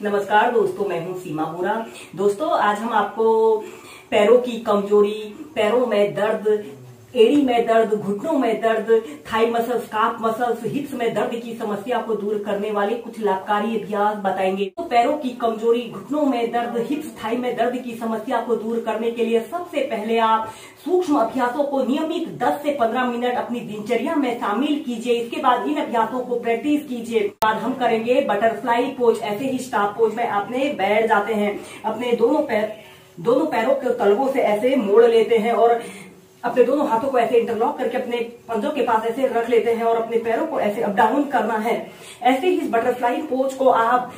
नमस्कार दोस्तों, मैं हूं सीमा बोरा। दोस्तों, आज हम आपको पैरों की कमजोरी, पैरों में दर्द, एड़ी में दर्द, घुटनों में दर्द, थाई मसल्स, काफ मसल्स, हिप्स में दर्द की समस्या को दूर करने वाले कुछ लाभकारी अभ्यास बताएंगे। तो पैरों की कमजोरी, घुटनों में दर्द, हिप्स, थाई में दर्द की समस्या को दूर करने के लिए सबसे पहले आप सूक्ष्म अभ्यासों को नियमित 10 से 15 मिनट अपनी दिनचर्या में शामिल कीजिए। इसके बाद इन अभ्यासों को प्रैक्टिस कीजिए। बाद हम करेंगे बटरफ्लाई पोज। ऐसे ही स्टाफ पोज में आपने बैठ जाते हैं, अपने दोनों पैरों के तलवों से ऐसे मोड़ लेते हैं और अपने दोनों हाथों को ऐसे इंटरलॉक करके अपने पंजों के पास ऐसे रख लेते हैं और अपने पैरों को ऐसे अप डाउन करना है। ऐसे ही इस बटरफ्लाई पोज को आप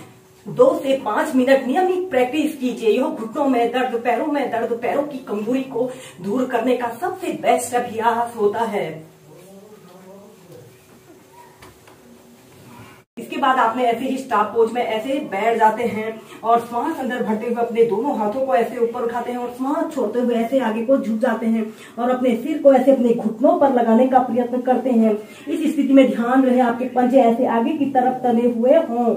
2 से 5 मिनट नियमित प्रैक्टिस कीजिए। यह घुटनों में दर्द, पैरों में दर्द, पैरों की कमजोरी को दूर करने का सबसे बेस्ट अभ्यास होता है। इसके बाद आपने ऐसे ही स्टाफ पोज में ऐसे बैठ जाते हैं और श्वास अंदर भरते हुए अपने दोनों हाथों को ऐसे ऊपर उठाते हैं और श्वास छोड़ते हुए ऐसे आगे को झुक जाते हैं और अपने सिर को ऐसे अपने घुटनों पर लगाने का प्रयत्न करते हैं। इस स्थिति में ध्यान रहे आपके पंजे ऐसे आगे की तरफ तने हुए हों।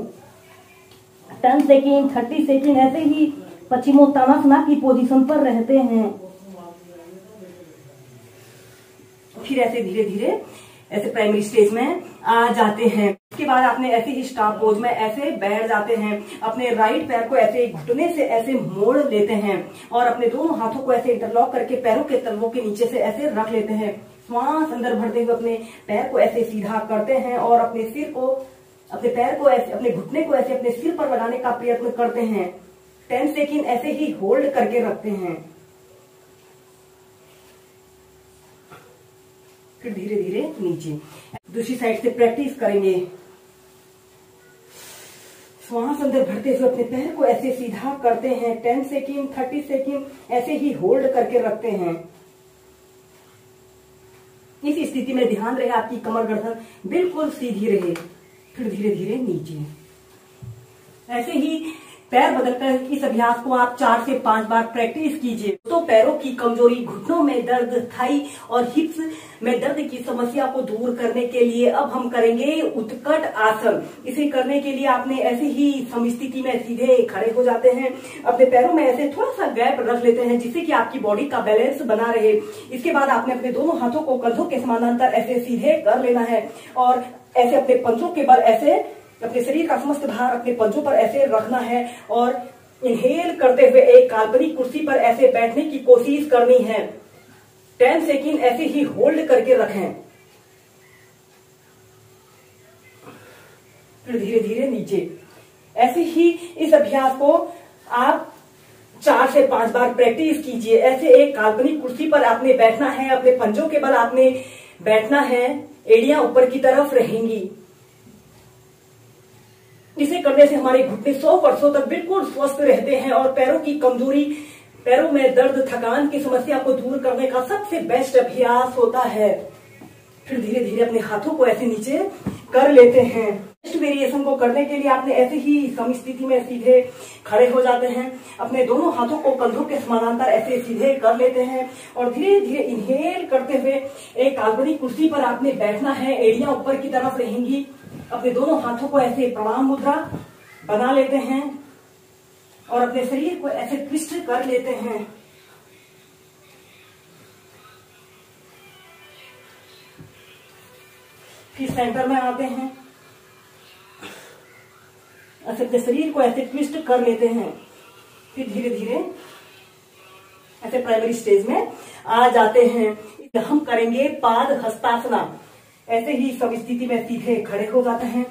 10 सेकेंड, 30 सेकेंड ऐसे ही पश्चिमोत्तानासना की पोजीशन पर रहते हैं। फिर ऐसे धीरे धीरे ऐसे प्राइमरी स्टेज में आ जाते हैं। इसके बाद आपने ऐसे ही स्टाफ पोज में ऐसे बैठ जाते हैं, अपने राइट पैर को ऐसे घुटने से ऐसे मोड़ लेते हैं और अपने दोनों हाथों को ऐसे इंटरलॉक करके पैरों के तलवों के नीचे से ऐसे रख लेते हैं। श्वास अंदर भरते हुए अपने पैर को ऐसे सीधा करते हैं और अपने सिर को, अपने पैर को ऐसे, अपने घुटने को ऐसे अपने सिर पर लगाने का प्रयत्न करते हैं। 10 सेकेंड ऐसे ही होल्ड करके रखते हैं। फिर धीरे धीरे नीचे। दूसरी साइड से प्रैक्टिस करेंगे। श्वास अंदर भरते हुए अपने पैर को ऐसे सीधा करते हैं। 10 सेकेंड, 30 सेकेंड ऐसे ही होल्ड करके रखते हैं। इस स्थिति में ध्यान रहे आपकी कमर गर्दन बिल्कुल सीधी रहे। फिर धीरे धीरे नीचे। ऐसे ही पैर बदलकर इस अभ्यास को आप 4 से 5 बार प्रैक्टिस कीजिए। तो पैरों की कमजोरी, घुटनों में दर्द, थाई और हिप्स में दर्द की समस्या को दूर करने के लिए अब हम करेंगे उत्कट आसन। इसे करने के लिए आपने ऐसे ही समस्थिति में सीधे खड़े हो जाते हैं, अपने पैरों में ऐसे थोड़ा सा गैप रख लेते हैं जिससे कि आपकी बॉडी का बैलेंस बना रहे। इसके बाद आपने अपने दोनों हाथों को कंधों के समानांतर ऐसे सीधे कर लेना है और ऐसे अपने पंजों के बल ऐसे अपने शरीर का समस्त भार अपने पंजों पर ऐसे रखना है और इनहेल करते हुए एक काल्पनिक कुर्सी पर ऐसे बैठने की कोशिश करनी है। 10 सेकेंड ऐसे ही होल्ड करके रखें। फिर धीरे धीरे नीचे। ऐसे ही इस अभ्यास को आप 4 से 5 बार प्रैक्टिस कीजिए। ऐसे एक काल्पनिक कुर्सी पर आपने बैठना है, अपने पंजों के बल आपने बैठना है, एड़ियां ऊपर की तरफ रहेंगी। इसे करने से हमारे घुटने 100 वर्षों तक बिल्कुल स्वस्थ रहते हैं और पैरों की कमजोरी, पैरों में दर्द, थकान की समस्या को दूर करने का सबसे बेस्ट अभ्यास होता है। फिर धीरे धीरे अपने हाथों को ऐसे नीचे कर लेते हैं। नेक्स्ट वेरिएशन को करने के लिए आपने ऐसे ही समस्थिति में सीधे खड़े हो जाते हैं, अपने दोनों हाथों को कंधों के समानांतर ऐसे सीधे कर लेते हैं और धीरे धीरे इनहेल करते हुए एक काल्पनिक कुर्सी पर आपने बैठना है, एड़ियां ऊपर की तरफ रहेंगी, अपने दोनों हाथों को ऐसे प्रणाम मुद्रा बना लेते हैं और अपने शरीर को ऐसे ट्विस्ट कर लेते हैं। फिर सेंटर में आते हैं, ऐसे अपने शरीर को ऐसे ट्विस्ट कर लेते हैं। फिर धीरे धीरे ऐसे प्राइमरी स्टेज में आ जाते हैं। हम करेंगे पाद हस्तासना। ऐसे ही सब स्थिति में सीधे खड़े हो जाते हैं,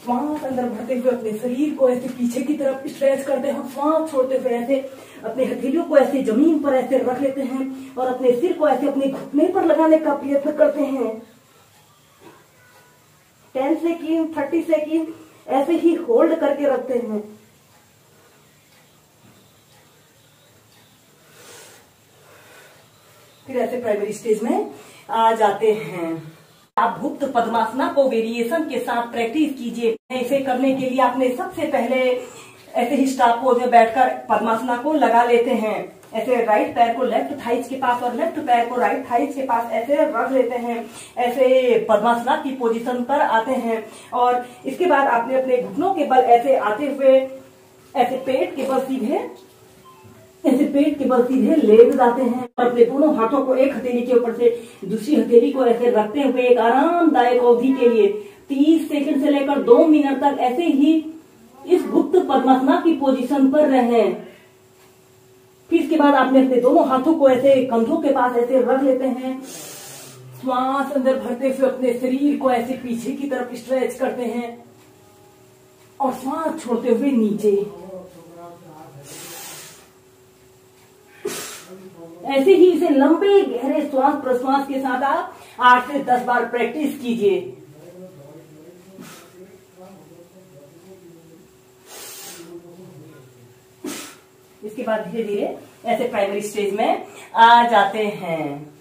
श्वास अंदर भरते हुए अपने शरीर को ऐसे पीछे की तरफ स्ट्रेच करते हैं, श्वास छोड़ते हुए ऐसे अपने हथेलियों को ऐसे जमीन पर ऐसे रख लेते हैं और अपने सिर को ऐसे अपने घुटने पर लगाने का प्रयत्न करते हैं। 10 सेकेंड, 30 सेकेंड ऐसे ही होल्ड करके रखते हैं। फिर ऐसे प्राइमरी स्टेज में आ जाते हैं। आप भुक्त पद्मासना को वेरिएशन के साथ प्रैक्टिस कीजिए। इसे करने के लिए आपने सबसे पहले ऐसे ही स्टाफ पोज में बैठकर पद्मासना को लगा लेते हैं। ऐसे राइट पैर को लेफ्ट थाइज के पास और लेफ्ट पैर को राइट थाइज के पास ऐसे रख लेते हैं। ऐसे पद्मासना की पोजीशन पर आते हैं और इसके बाद आपने अपने घुटनों के बल ऐसे आते हुए ऐसे पेट के बल सीधे लेट जाते हैं और अपने दोनों हाथों को एक हथेली के ऊपर से दूसरी हथेली को ऐसे रखते हुए एक आरामदायक अवधि के लिए 30 सेकंड से लेकर 2 मिनट तक ऐसे ही इस गुप्त पद्मासना की पोजीशन पर रहें। फिर इसके बाद आपने अपने दोनों हाथों को ऐसे कंधों के पास ऐसे रख लेते हैं। श्वास अंदर भरते हुए अपने शरीर को ऐसे पीछे की तरफ स्ट्रेच करते हैं और श्वास छोड़ते हुए नीचे। ऐसे ही इसे लंबे गहरे श्वास प्रश्वास के साथ आप 8 से 10 बार प्रैक्टिस कीजिए। इसके बाद धीरे धीरे ऐसे प्राइमरी स्टेज में आ जाते हैं।